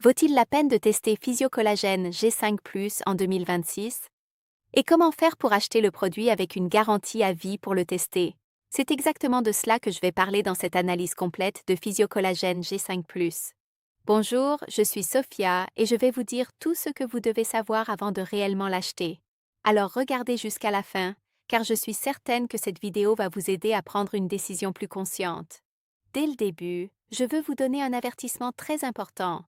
Vaut-il la peine de tester Physiocollagène G5+ en 2026? Et comment faire pour acheter le produit avec une garantie à vie pour le tester? C'est exactement de cela que je vais parler dans cette analyse complète de Physiocollagène G5+. Bonjour, je suis Sophia et je vais vous dire tout ce que vous devez savoir avant de réellement l'acheter. Alors regardez jusqu'à la fin, car je suis certaine que cette vidéo va vous aider à prendre une décision plus consciente. Dès le début, je veux vous donner un avertissement très important.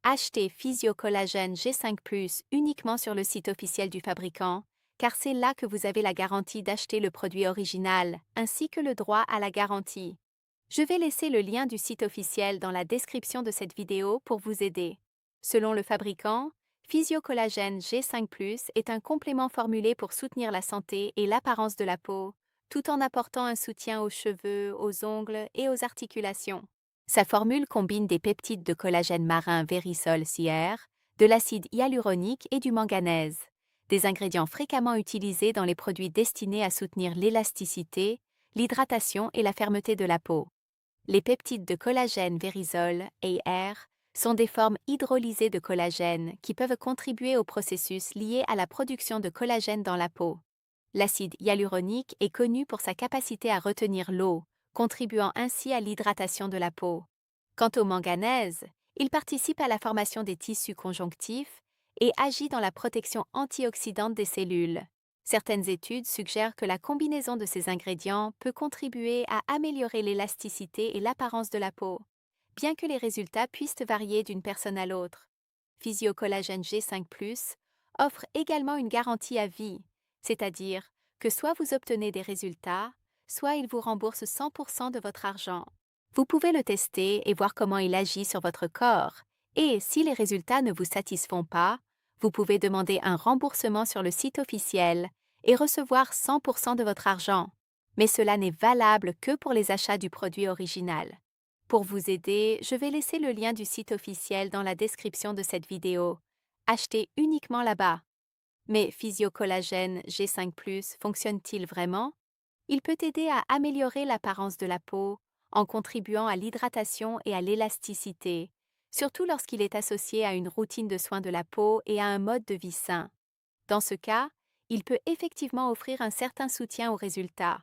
Achetez Physiocollagène G5+ uniquement sur le site officiel du fabricant, car c'est là que vous avez la garantie d'acheter le produit original, ainsi que le droit à la garantie. Je vais laisser le lien du site officiel dans la description de cette vidéo pour vous aider. Selon le fabricant, Physiocollagène G5+ est un complément formulé pour soutenir la santé et l'apparence de la peau, tout en apportant un soutien aux cheveux, aux ongles et aux articulations. Sa formule combine des peptides de collagène marin Verisol CR, de l'acide hyaluronique et du manganèse, des ingrédients fréquemment utilisés dans les produits destinés à soutenir l'élasticité, l'hydratation et la fermeté de la peau. Les peptides de collagène Verisol, AR, sont des formes hydrolysées de collagène qui peuvent contribuer au processus lié à la production de collagène dans la peau. L'acide hyaluronique est connu pour sa capacité à retenir l'eau, contribuant ainsi à l'hydratation de la peau. Quant au manganèse, il participe à la formation des tissus conjonctifs et agit dans la protection antioxydante des cellules. Certaines études suggèrent que la combinaison de ces ingrédients peut contribuer à améliorer l'élasticité et l'apparence de la peau, bien que les résultats puissent varier d'une personne à l'autre. Physiocollagène G5+ offre également une garantie à vie, c'est-à-dire que soit vous obtenez des résultats, soit il vous rembourse 100% de votre argent. Vous pouvez le tester et voir comment il agit sur votre corps, et si les résultats ne vous satisfont pas, vous pouvez demander un remboursement sur le site officiel et recevoir 100% de votre argent. Mais cela n'est valable que pour les achats du produit original. Pour vous aider, je vais laisser le lien du site officiel dans la description de cette vidéo. Achetez uniquement là-bas. Mais Physiocollagène G5+ fonctionne-t-il vraiment? Il peut aider à améliorer l'apparence de la peau en contribuant à l'hydratation et à l'élasticité, surtout lorsqu'il est associé à une routine de soins de la peau et à un mode de vie sain. Dans ce cas, il peut effectivement offrir un certain soutien aux résultats.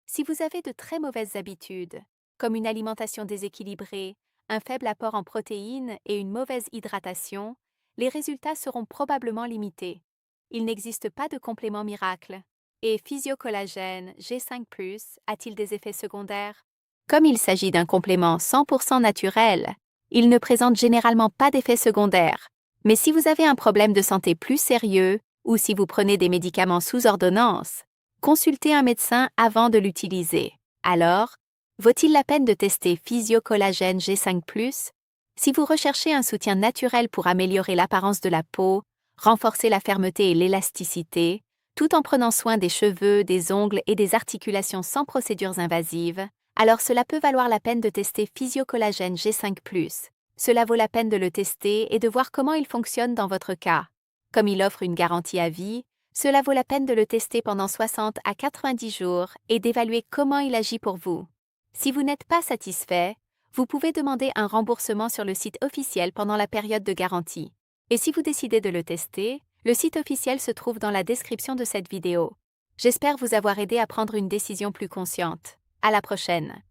Si vous avez de très mauvaises habitudes, comme une alimentation déséquilibrée, un faible apport en protéines et une mauvaise hydratation, les résultats seront probablement limités. Il n'existe pas de complément miracle. Et Physiocollagène G5+ a-t-il des effets secondaires? Comme il s'agit d'un complément 100% naturel, il ne présente généralement pas d'effets secondaires. Mais si vous avez un problème de santé plus sérieux ou si vous prenez des médicaments sous ordonnance, consultez un médecin avant de l'utiliser. Alors, vaut-il la peine de tester Physiocollagène G5+? Si vous recherchez un soutien naturel pour améliorer l'apparence de la peau, renforcer la fermeté et l'élasticité, tout en prenant soin des cheveux, des ongles et des articulations sans procédures invasives, alors cela peut valoir la peine de tester Physiocollagène G5+. Cela vaut la peine de le tester et de voir comment il fonctionne dans votre cas. Comme il offre une garantie à vie, cela vaut la peine de le tester pendant 60 à 90 jours et d'évaluer comment il agit pour vous. Si vous n'êtes pas satisfait, vous pouvez demander un remboursement sur le site officiel pendant la période de garantie. Et si vous décidez de le tester, le site officiel se trouve dans la description de cette vidéo. J'espère vous avoir aidé à prendre une décision plus consciente. À la prochaine!